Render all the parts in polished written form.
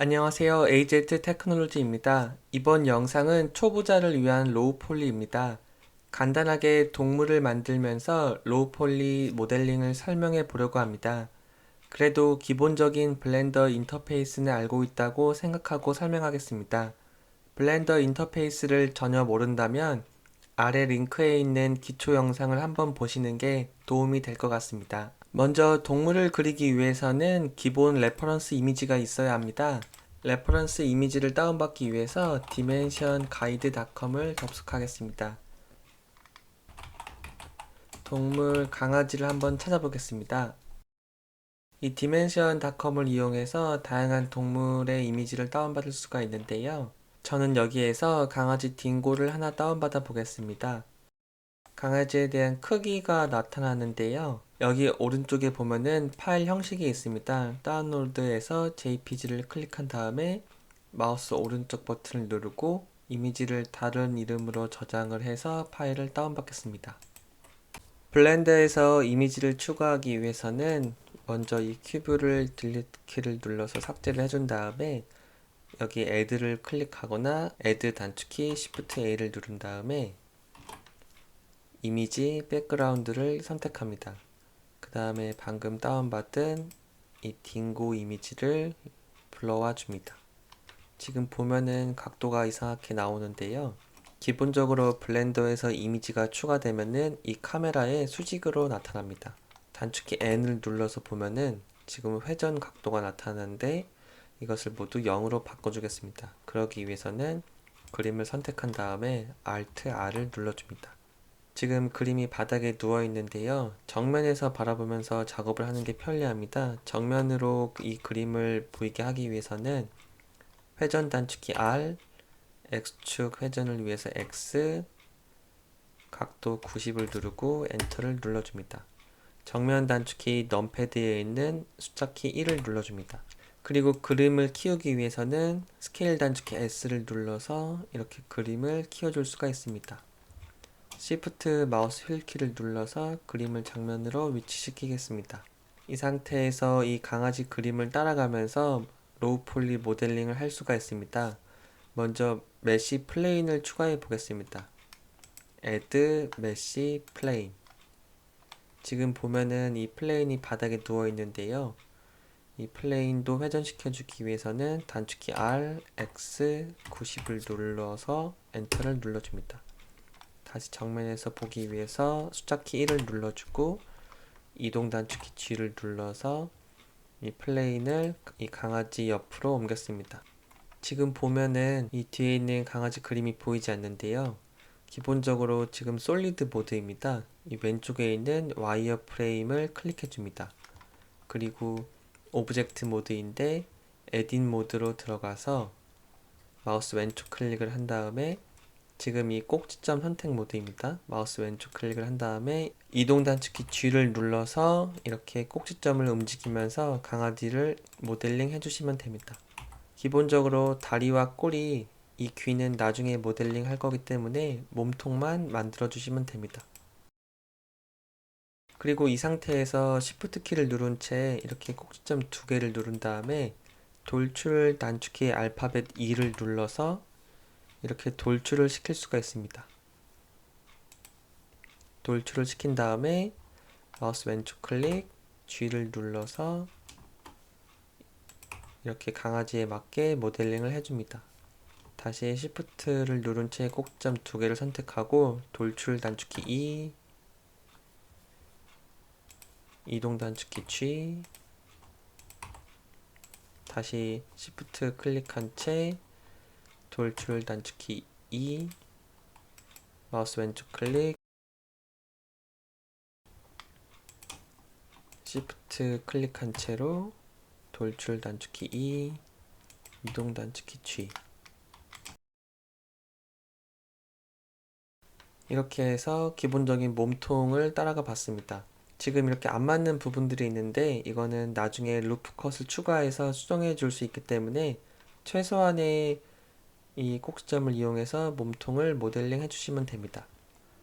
안녕하세요. AZ 테크놀로지입니다. 이번 영상은 초보자를 위한 로우 폴리입니다. 간단하게 동물을 만들면서 로우 폴리 모델링을 설명해 보려고 합니다. 그래도 기본적인 블렌더 인터페이스는 알고 있다고 생각하고 설명하겠습니다. 블렌더 인터페이스를 전혀 모른다면 아래 링크에 있는 기초 영상을 한번 보시는 게 도움이 될 것 같습니다. 먼저 동물을 그리기 위해서는 기본 레퍼런스 이미지가 있어야 합니다. 레퍼런스 이미지를 다운받기 위해서 dimensionguide.com을 접속하겠습니다. 동물 강아지를 한번 찾아보겠습니다. 이 dimension.com을 이용해서 다양한 동물의 이미지를 다운받을 수가 있는데요. 저는 여기에서 강아지 딩고를 하나 다운받아 보겠습니다. 강아지에 대한 크기가 나타나는데요. 여기 오른쪽에 보면은 파일 형식이 있습니다. 다운로드에서 JPG를 클릭한 다음에 마우스 오른쪽 버튼을 누르고 이미지를 다른 이름으로 저장을 해서 파일을 다운받겠습니다. 블렌더에서 이미지를 추가하기 위해서는 먼저 이 큐브를 딜리트 키를 눌러서 삭제를 해준 다음에 여기 add를 클릭하거나 add 단축키 Shift A를 누른 다음에 이미지 백그라운드를 선택합니다. 그 다음에 방금 다운받은 이 딩고 이미지를 불러와 줍니다. 지금 보면은 각도가 이상하게 나오는데요. 기본적으로 블렌더에서 이미지가 추가되면은 이 카메라에 수직으로 나타납니다. 단축키 N을 눌러서 보면은 지금 회전 각도가 나타나는데 이것을 모두 0으로 바꿔주겠습니다. 그러기 위해서는 그림을 선택한 다음에 Alt R을 눌러줍니다. 지금 그림이 바닥에 누워 있는데요. 정면에서 바라보면서 작업을 하는 게 편리합니다. 정면으로 이 그림을 보이게 하기 위해서는 회전 단축키 R, X축 회전을 위해서 X, 각도 90을 누르고 엔터를 눌러줍니다. 정면 단축키 넘패드에 있는 숫자키 1을 눌러줍니다. 그리고 그림을 키우기 위해서는 스케일 단축키 S를 눌러서 이렇게 그림을 키워줄 수가 있습니다. Shift 마우스 휠키를 눌러서 그림을 정면으로 위치시키겠습니다. 이 상태에서 이 강아지 그림을 따라가면서 로우 폴리 모델링을 할 수가 있습니다. 먼저 메시 플레인을 추가해 보겠습니다. Add 메시 플레인. 지금 보면은 이 플레인이 바닥에 누워 있는데요. 이 플레인도 회전시켜 주기 위해서는 단축키 R, X, 90을 눌러서 엔터를 눌러줍니다. 다시 정면에서 보기 위해서 숫자키 1을 눌러주고 이동 단축키 G를 눌러서 이 플레인을 이 강아지 옆으로 옮겼습니다. 지금 보면은 이 뒤에 있는 강아지 그림이 보이지 않는데요. 기본적으로 지금 솔리드 모드입니다. 이 왼쪽에 있는 와이어 프레임을 클릭해 줍니다. 그리고 오브젝트 모드인데 에딧 모드로 들어가서 마우스 왼쪽 클릭을 한 다음에 지금 이 꼭지점 선택 모드입니다. 마우스 왼쪽 클릭을 한 다음에 이동 단축키 G를 눌러서 이렇게 꼭지점을 움직이면서 강아지를 모델링 해주시면 됩니다. 기본적으로 다리와 꼬리, 이 귀는 나중에 모델링 할 거기 때문에 몸통만 만들어 주시면 됩니다. 그리고 이 상태에서 Shift 키를 누른 채 이렇게 꼭지점 두 개를 누른 다음에 돌출 단축키 알파벳 E를 눌러서 이렇게 돌출을 시킬 수가 있습니다. 돌출을 시킨 다음에 마우스 왼쪽 클릭, G를 눌러서 이렇게 강아지에 맞게 모델링을 해줍니다. 다시 Shift를 누른 채 꼭지점 두 개를 선택하고 돌출 단축키 E, 이동 단축키 G, 다시 Shift 클릭한 채 돌출 단축키 E, 마우스 왼쪽 클릭, Shift 클릭한 채로 돌출 단축키 E, 이동 단축키 G. 이렇게 해서 기본적인 몸통을 따라가 봤습니다. 지금 이렇게 안 맞는 부분들이 있는데 이거는 나중에 루프 컷을 추가해서 수정해 줄 수 있기 때문에 최소한의 이 꼭지점을 이용해서 몸통을 모델링 해주시면 됩니다.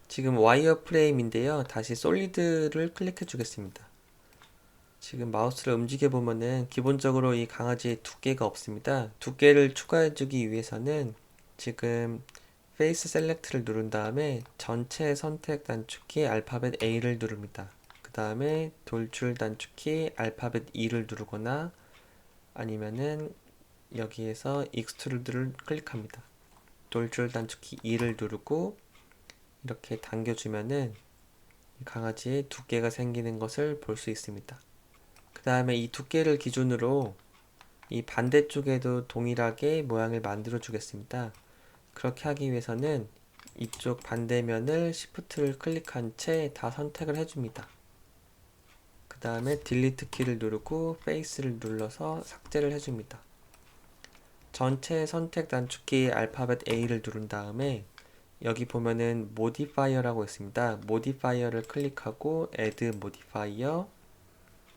지금 와이어 프레임인데요. 다시 솔리드를 클릭해 주겠습니다. 지금 마우스를 움직여 보면은 기본적으로 이 강아지의 두께가 없습니다. 두께를 추가해 주기 위해서는 지금 페이스 셀렉트를 누른 다음에 전체 선택 단축키 알파벳 A를 누릅니다. 그 다음에 돌출 단축키 알파벳 E를 누르거나 아니면은 여기에서 익스트루드를 클릭합니다. 돌출 단축키 E를 누르고 이렇게 당겨주면은 강아지의 두께가 생기는 것을 볼 수 있습니다. 그 다음에 이 두께를 기준으로 이 반대쪽에도 동일하게 모양을 만들어 주겠습니다. 그렇게 하기 위해서는 이쪽 반대면을 Shift를 클릭한 채 다 선택을 해줍니다. 그 다음에 딜리트 키를 누르고 페이스를 눌러서 삭제를 해줍니다. 전체 선택 단축키 알파벳 A를 누른 다음에 여기 보면은 모디파이어라고 있습니다. 모디파이어를 클릭하고 Add Modifier,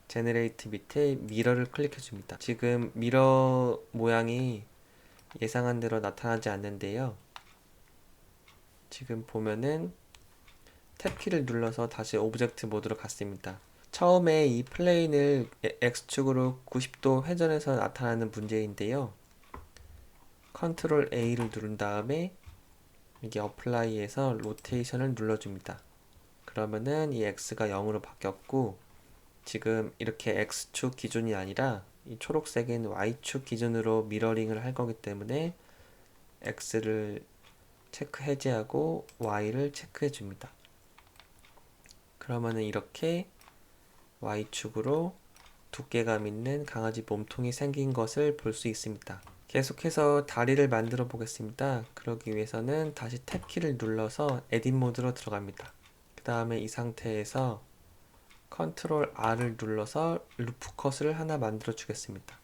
제너레이트 밑에 미러를 클릭해 줍니다. 지금 미러 모양이 예상한 대로 나타나지 않는데요. 지금 보면은 탭키를 눌러서 다시 오브젝트 모드로 갔습니다. 처음에 이 플레인을 X축으로 90도 회전해서 나타나는 문제인데요. 컨트롤 A를 누른 다음에 여기 어플라이에서 로테이션을 눌러줍니다. 그러면은 이 X가 0으로 바뀌었고 지금 이렇게 X축 기준이 아니라 이 초록색은 Y축 기준으로 미러링을 할 거기 때문에 X를 체크 해제하고 Y를 체크해 줍니다. 그러면은 이렇게 Y축으로 두께감 있는 강아지 몸통이 생긴 것을 볼 수 있습니다. 계속해서 다리를 만들어 보겠습니다. 그러기 위해서는 다시 탭키를 눌러서 에딧 모드로 들어갑니다. 그 다음에 이 상태에서 컨트롤 R을 눌러서 루프 컷을 하나 만들어 주겠습니다.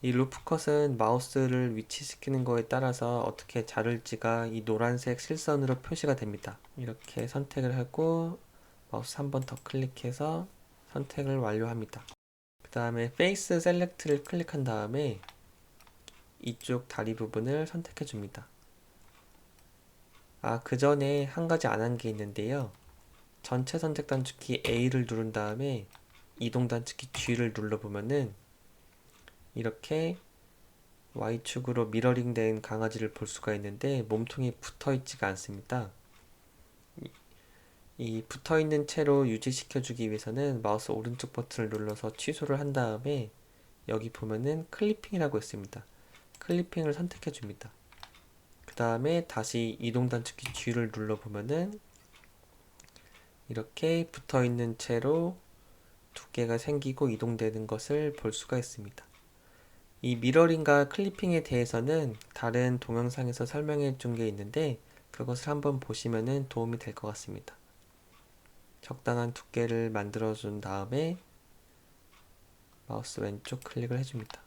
이 루프 컷은 마우스를 위치시키는 거에 따라서 어떻게 자를지가 이 노란색 실선으로 표시가 됩니다. 이렇게 선택을 하고 마우스 한 번 더 클릭해서 선택을 완료합니다. 그 다음에 페이스 셀렉트를 클릭한 다음에 이쪽 다리 부분을 선택해 줍니다. 그 전에 한 가지 안 한 게 있는데요. 전체 선택 단축키 A를 누른 다음에 이동 단축키 G를 눌러보면은 이렇게 Y축으로 미러링 된 강아지를 볼 수가 있는데 몸통이 붙어 있지가 않습니다. 이 붙어 있는 채로 유지시켜 주기 위해서는 마우스 오른쪽 버튼을 눌러서 취소를 한 다음에 여기 보면은 클리핑이라고 있습니다. 클리핑을 선택해 줍니다. 그 다음에 다시 이동 단축키 G를 눌러보면은 이렇게 붙어 있는 채로 두께가 생기고 이동되는 것을 볼 수가 있습니다. 이 미러링과 클리핑에 대해서는 다른 동영상에서 설명해 준 게 있는데 그것을 한번 보시면 도움이 될 것 같습니다. 적당한 두께를 만들어 준 다음에 마우스 왼쪽 클릭을 해줍니다.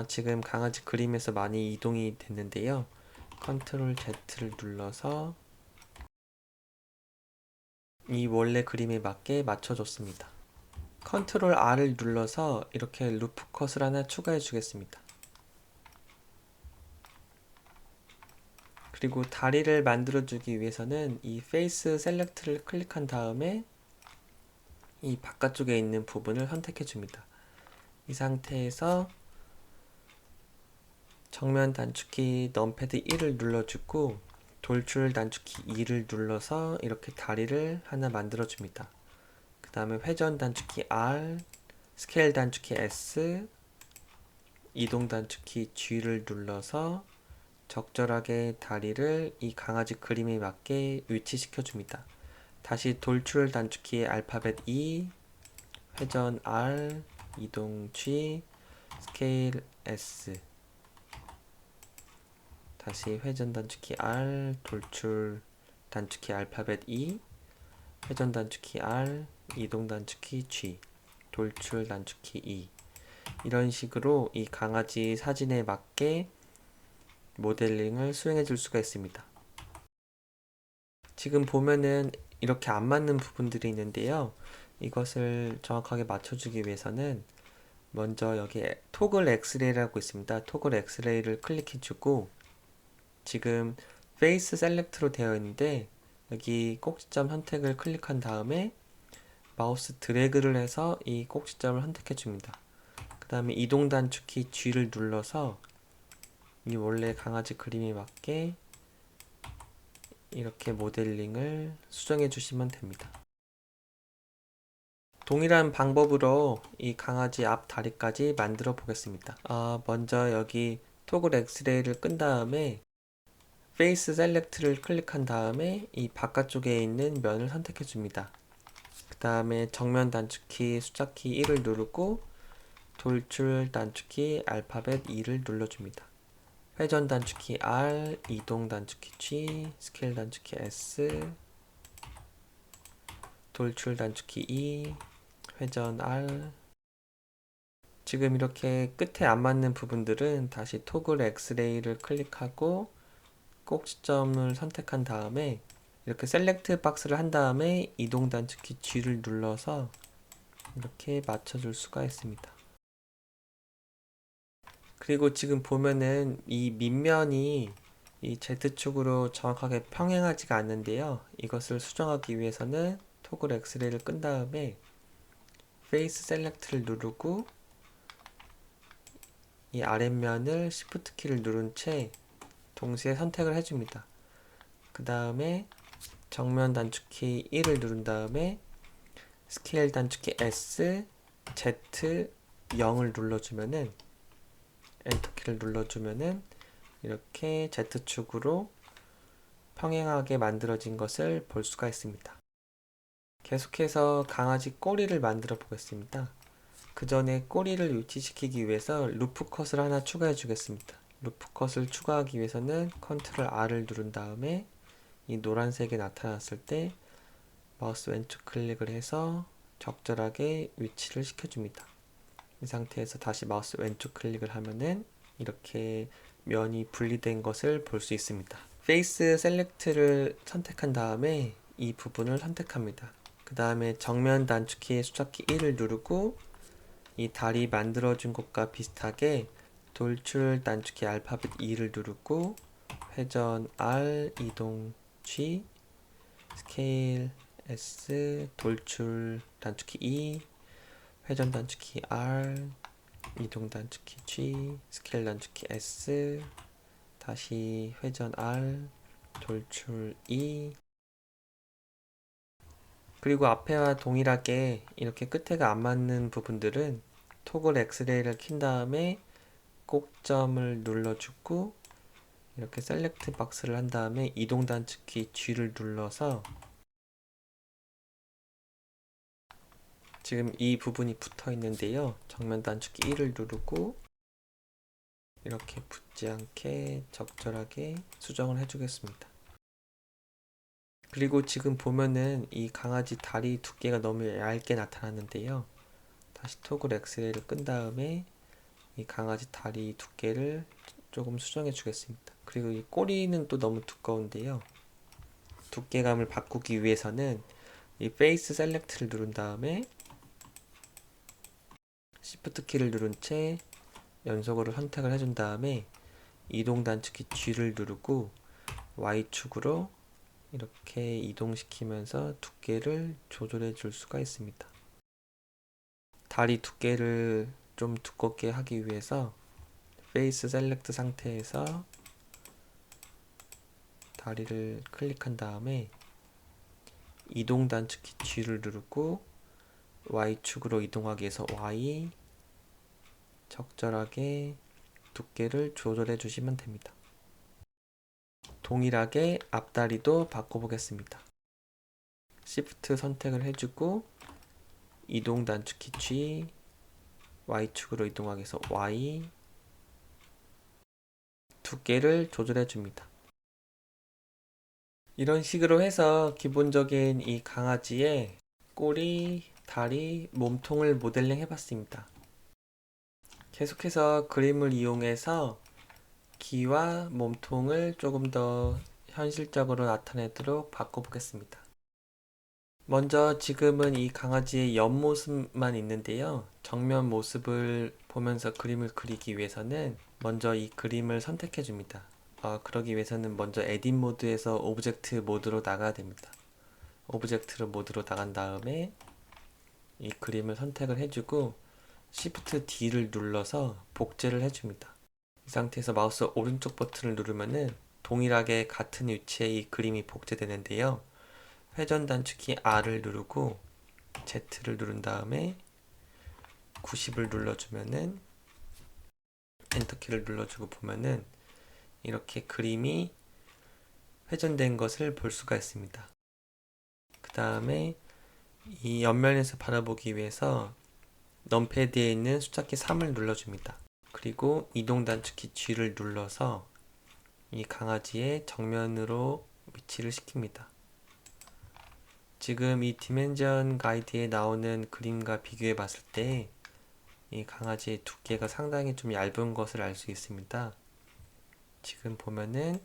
지금 강아지 그림에서 많이 이동이 됐는데요. 컨트롤 Z를 눌러서 이 원래 그림에 맞게 맞춰줬습니다. 컨트롤 R을 눌러서 이렇게 루프 컷을 하나 추가해 주겠습니다. 그리고 다리를 만들어 주기 위해서는 이 페이스 셀렉트를 클릭한 다음에 이 바깥쪽에 있는 부분을 선택해 줍니다. 이 상태에서 정면 단축키 넘패드 1을 눌러주고 돌출 단축키 2를 눌러서 이렇게 다리를 하나 만들어 줍니다. 그 다음에 회전 단축키 R, 스케일 단축키 S, 이동 단축키 G를 눌러서 적절하게 다리를 이 강아지 그림에 맞게 위치시켜 줍니다. 다시 돌출 단축키 알파벳 E, 회전 R, 이동 G, 스케일 S, 다시 회전 단축키 R, 돌출 단축키 알파벳 E, 회전 단축키 R, 이동 단축키 G, 돌출 단축키 E. 이런 식으로 이 강아지 사진에 맞게 모델링을 수행해 줄 수가 있습니다. 지금 보면은 이렇게 안 맞는 부분들이 있는데요. 이것을 정확하게 맞춰주기 위해서는 먼저 여기 토글 엑스레이라고 있습니다. 토글 엑스레이를 클릭해주고 지금 페이스 셀렉트로 되어 있는데 여기 꼭지점 선택을 클릭한 다음에 마우스 드래그를 해서 이 꼭지점을 선택해 줍니다. 그 다음에 이동 단축키 G를 눌러서 이 원래 강아지 그림에 맞게 이렇게 모델링을 수정해 주시면 됩니다. 동일한 방법으로 이 강아지 앞 다리까지 만들어 보겠습니다. 먼저 여기 토글 엑스레이를 끈 다음에 페이스 셀렉트를 클릭한 다음에 이 바깥쪽에 있는 면을 선택해 줍니다. 그 다음에 정면 단축키 숫자키 1을 누르고 돌출 단축키 알파벳 2를 눌러줍니다. 회전 단축키 R, 이동 단축키 G, 스케일 단축키 S, 돌출 단축키 E, 회전 R. 지금 이렇게 끝에 안 맞는 부분들은 다시 토글 엑스레이를 클릭하고 꼭지점을 선택한 다음에 이렇게 셀렉트 박스를 한 다음에 이동 단축키 G를 눌러서 이렇게 맞춰줄 수가 있습니다. 그리고 지금 보면은 이 밑면이 이 Z축으로 정확하게 평행하지가 않는데요. 이것을 수정하기 위해서는 토글 엑스레이를 끈 다음에 페이스 셀렉트를 누르고 이 아랫면을 Shift 키를 누른 채 동시에 선택을 해줍니다. 그 다음에 정면 단축키 1을 누른 다음에 스케일 단축키 S, Z, 0을 눌러주면은 엔터키를 눌러주면은 이렇게 Z축으로 평행하게 만들어진 것을 볼 수가 있습니다. 계속해서 강아지 꼬리를 만들어 보겠습니다. 그 전에 꼬리를 위치시키기 위해서 루프 컷을 하나 추가해 주겠습니다. 루프 컷을 추가하기 위해서는 컨트롤 R을 누른 다음에 이 노란색이 나타났을 때 마우스 왼쪽 클릭을 해서 적절하게 위치를 시켜줍니다. 이 상태에서 다시 마우스 왼쪽 클릭을 하면은 이렇게 면이 분리된 것을 볼 수 있습니다. 페이스 셀렉트를 선택한 다음에 이 부분을 선택합니다. 그 다음에 정면 단축키 숫자키 1을 누르고 이 다리 만들어준 것과 비슷하게 돌출 단축키 알파벳 2를 누르고 회전 R, 이동 G, 스케일 S, 돌출 단축키 2, 회전 단축키 R, 이동 단축키 G, 스케일 단축키 S, 다시 회전 R, 돌출 E. 그리고 앞에와 동일하게 이렇게 끝에가 안 맞는 부분들은 토글 엑스레이를 킨 다음에 꼭점을 눌러주고 이렇게 셀렉트 박스를 한 다음에 이동 단축키 G를 눌러서 지금 이 부분이 붙어 있는데요. 정면 단축키 1을 누르고 이렇게 붙지 않게 적절하게 수정을 해주겠습니다. 그리고 지금 보면은 이 강아지 다리 두께가 너무 얇게 나타났는데요. 다시 토글 엑스레이를 끈 다음에 이 강아지 다리 두께를 조금 수정해 주겠습니다. 그리고 이 꼬리는 또 너무 두꺼운데요. 두께감을 바꾸기 위해서는 이 페이스 셀렉트를 누른 다음에 Shift 키를 누른 채 연속으로 선택을 해준 다음에 이동 단축키 G를 누르고 Y축으로 이렇게 이동시키면서 두께를 조절해 줄 수가 있습니다. 다리 두께를 좀 두껍게 하기 위해서 페이스 셀렉트 상태에서 다리를 클릭한 다음에 이동 단축키 G를 누르고 Y축으로 이동하기 위해서 Y, 적절하게 두께를 조절해 주시면 됩니다. 동일하게 앞다리도 바꿔보겠습니다. Shift 선택을 해주고 이동 단축키 G, Y축으로 이동하기 위해서 Y, 두께를 조절해 줍니다. 이런 식으로 해서 기본적인 이 강아지의 꼬리, 다리, 몸통을 모델링 해봤습니다. 계속해서 그림을 이용해서 귀와 몸통을 조금 더 현실적으로 나타내도록 바꿔보겠습니다. 먼저 지금은 이 강아지의 옆모습만 있는데요. 정면 모습을 보면서 그림을 그리기 위해서는 먼저 이 그림을 선택해 줍니다. 그러기 위해서는 먼저 에딧 모드에서 오브젝트 모드로 나가야 됩니다. 오브젝트 모드로 나간 다음에 이 그림을 선택을 해주고 Shift D를 눌러서 복제를 해줍니다. 이 상태에서 마우스 오른쪽 버튼을 누르면은 동일하게 같은 위치에 이 그림이 복제되는데요. 회전 단축키 R을 누르고 Z를 누른 다음에 90을 눌러주면은 엔터키를 눌러주고 보면은 이렇게 그림이 회전된 것을 볼 수가 있습니다. 그 다음에 이 옆면에서 바라보기 위해서 넘패드에 있는 숫자키 3을 눌러줍니다. 그리고 이동 단축키 G를 눌러서 이 강아지의 정면으로 위치를 시킵니다. 지금 이 디멘전 가이드에 나오는 그림과 비교해 봤을 때 이 강아지의 두께가 상당히 좀 얇은 것을 알 수 있습니다. 지금 보면은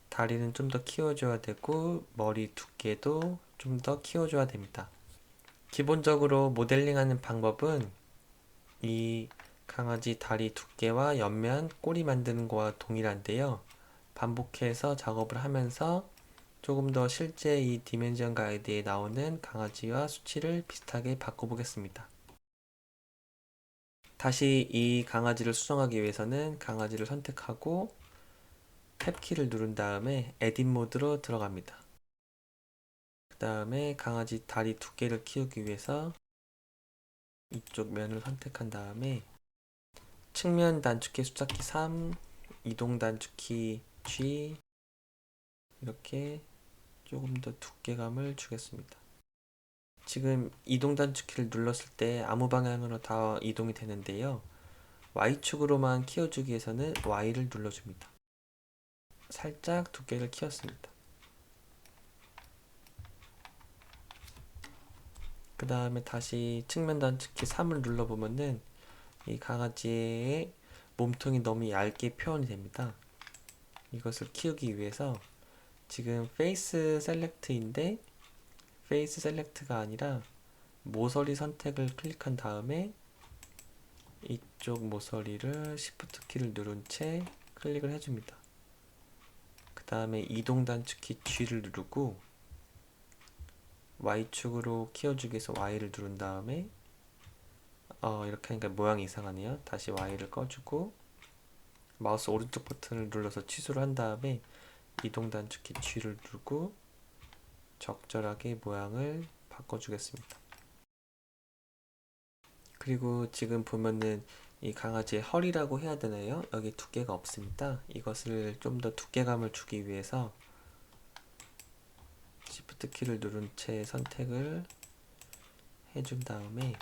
다리는 좀 더 키워줘야 되고 머리 두께도 좀 더 키워줘야 됩니다. 기본적으로 모델링하는 방법은 이 강아지 다리 두께와 옆면, 꼬리 만드는 거와 동일한데요. 반복해서 작업을 하면서 조금 더 실제 이 디멘전 가이드에 나오는 강아지와 수치를 비슷하게 바꿔보겠습니다. 다시 이 강아지를 수정하기 위해서는 강아지를 선택하고 탭키를 누른 다음에 에딧 모드로 들어갑니다. 그 다음에 강아지 다리 두께를 키우기 위해서 이쪽 면을 선택한 다음에 측면 단축키 숫자키 3, 이동 단축키 G 이렇게 조금 더 두께감을 주겠습니다. 지금 이동 단축키를 눌렀을 때 아무 방향으로 다 이동이 되는데요. Y축으로만 키워주기 위해서는 Y를 눌러줍니다. 살짝 두께를 키웠습니다. 그 다음에 다시 측면 단축키 3을 눌러보면은 이 강아지의 몸통이 너무 얇게 표현이 됩니다. 이것을 키우기 위해서 지금 페이스 셀렉트인데 페이스 셀렉트가 아니라 모서리 선택을 클릭한 다음에 이쪽 모서리를 Shift 키를 누른 채 클릭을 해줍니다. 그 다음에 이동 단축키 G를 누르고 Y축으로 키워주기 위해서 Y를 누른 다음에 이렇게 하니까 모양이 이상하네요. 다시 Y를 꺼주고 마우스 오른쪽 버튼을 눌러서 취소를 한 다음에 이동 단축키 G를 누르고 적절하게 모양을 바꿔주겠습니다. 그리고 지금 보면은 이 강아지의 허리라고 해야 되나요? 여기 두께가 없습니다. 이것을 좀 더 두께감을 주기 위해서 Shift 키를 누른 채 선택을 해준 다음에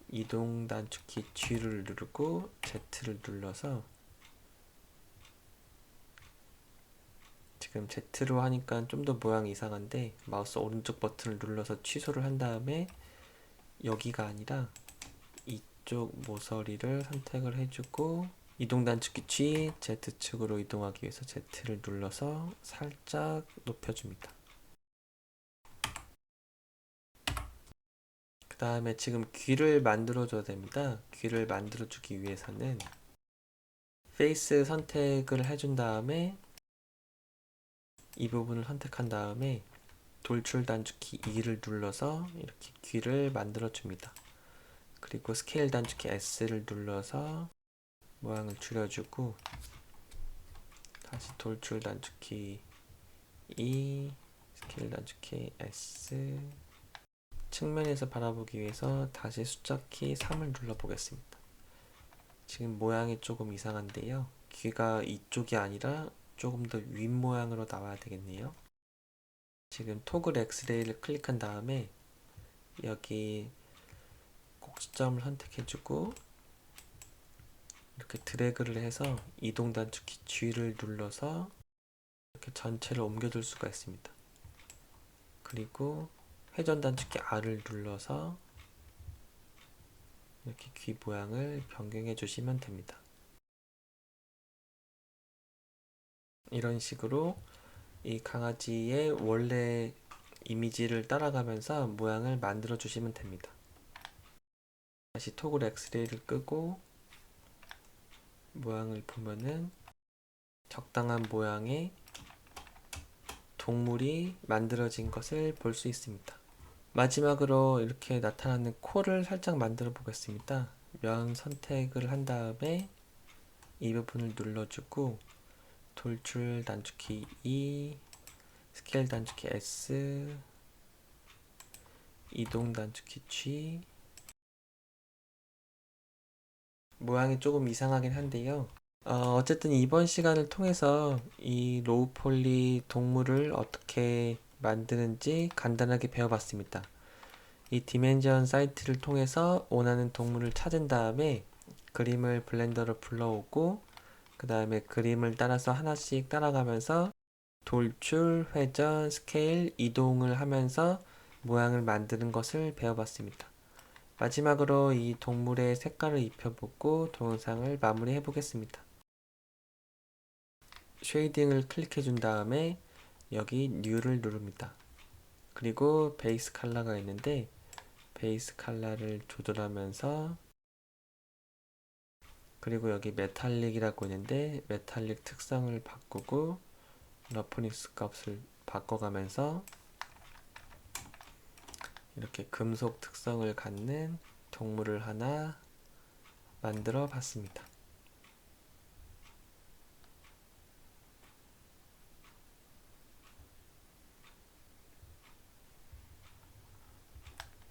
이동 단축키 G를 누르고 Z를 눌러서 지금 Z로 하니까 좀 더 모양이 이상한데 마우스 오른쪽 버튼을 눌러서 취소를 한 다음에 여기가 아니라 이쪽 모서리를 선택을 해주고 이동 단축키 G, Z축으로 이동하기 위해서 Z를 눌러서 살짝 높여줍니다. 그 다음에 지금 귀를 만들어줘야 됩니다. 귀를 만들어주기 위해서는 페이스 선택을 해준 다음에 이 부분을 선택한 다음에 돌출 단축키 2를 눌러서 이렇게 귀를 만들어 줍니다. 그리고 스케일 단축키 S를 눌러서 모양을 줄여주고 다시 돌출 단축키 2, 스케일 단축키 S 측면에서 바라보기 위해서 다시 숫자키 3을 눌러보겠습니다. 지금 모양이 조금 이상한데요. 귀가 이쪽이 아니라 조금 더 윗모양으로 나와야 되겠네요. 지금 토글 엑스레이를 클릭한 다음에 여기 꼭지점을 선택해주고 이렇게 드래그를 해서 이동 단축키 G를 눌러서 이렇게 전체를 옮겨줄 수가 있습니다. 그리고 회전 단축키 R을 눌러서 이렇게 귀 모양을 변경해 주시면 됩니다. 이런 식으로 이 강아지의 원래 이미지를 따라가면서 모양을 만들어 주시면 됩니다. 다시 토글 엑스레이를 끄고 모양을 보면은 적당한 모양의 동물이 만들어진 것을 볼 수 있습니다. 마지막으로 이렇게 나타나는 코를 살짝 만들어 보겠습니다. 면 선택을 한 다음에 이 부분을 눌러주고 돌출 단축키 E, 스케일 단축키 S, 이동 단축키 G. 모양이 조금 이상하긴 한데요. 어쨌든 이번 시간을 통해서 이 로우 폴리 동물을 어떻게 만드는지 간단하게 배워봤습니다. 이 디멘전 사이트를 통해서 원하는 동물을 찾은 다음에 그림을 블렌더로 불러오고 그 다음에 그림을 따라서 하나씩 따라가면서 돌출, 회전, 스케일, 이동을 하면서 모양을 만드는 것을 배워봤습니다. 마지막으로 이 동물의 색깔을 입혀보고 동영상을 마무리해 보겠습니다. 쉐이딩을 클릭해 준 다음에 여기 뉴를 누릅니다. 그리고 베이스 컬러가 있는데 베이스 컬러를 조절하면서 그리고 여기 메탈릭이라고 있는데 메탈릭 특성을 바꾸고 러프니스 값을 바꿔가면서 이렇게 금속 특성을 갖는 동물을 하나 만들어 봤습니다.